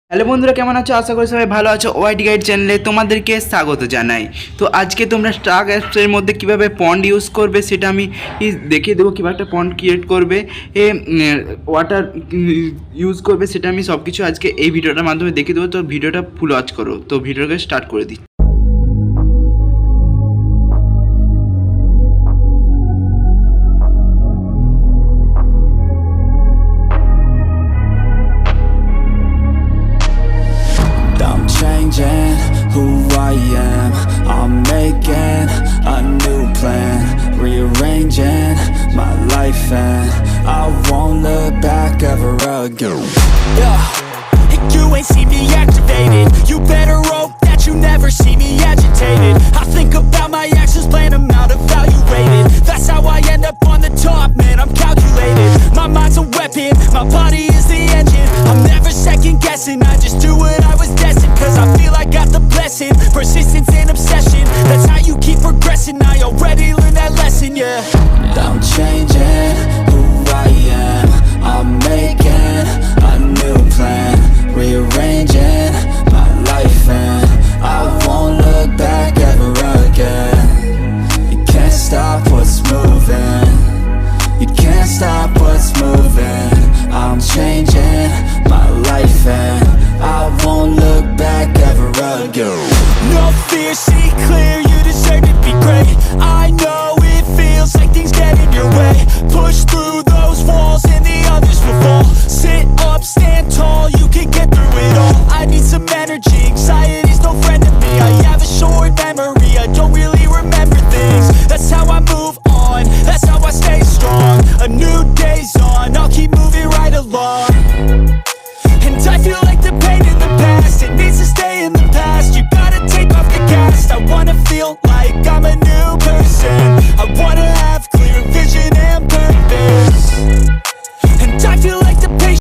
Hello বন্ধুরা, কেমন আছো? আশা করি সবাই ভালো আছো। ওয়াইটি গাইড চ্যানেলে তোমাদেরকে স্বাগত জানাই। তো আজকে তোমরা স্টাক অ্যাপসের মধ্যে কিভাবে পন্ড ইউজ করবে সেটা আমি দেখিয়ে দেবো। কীভাবে একটা পন্ড ক্রিয়েট করবে, ওয়াটার ইউজ করবে, সেটা আমি সব কিছু আজকে এই ভিডিওটার মাধ্যমে দেখিয়ে দেবো। তো ভিডিওটা ফুল ওয়াচ করো। তো ভিডিওটাকে স্টার্ট করে দিই। Changing who I am, I'm making a new plan, rearranging my life and I won't look back ever again. Yeah, you ain't see me activated, you better hope that you never see me agitated. I think about my actions, plan them out, evaluated. That's how I end up on the top, man, I'm calculated. My mind's a weapon, my body is the engine. I'm never second guessing, I just do what I was destined. Cause I feel I got the blessing, persistence and obsession. That's how you keep progressing, I already learned that lesson, yeah. I'm changing who I am, I'm making a new plan, rearranging my life and I won't look back ever again. You can't stop what's moving, you can't stop what's moving. I'm changing my life and I won't look back ever again. No fear, see clear, you deserve to be great. I know it feels like things get in your way. Push through those walls and the others will fall. Sit up, stand tall, you can get through it all. I need some energy, anxiety's no friend to me. I have a short memory, I don't really remember things. That's how I move on, that's how I stay strong. A new day's on, I'll keep moving right along. And I feel like the pain in the past, it needs to stay in the past. You gotta take off the cast, I wanna feel like I'm a new person.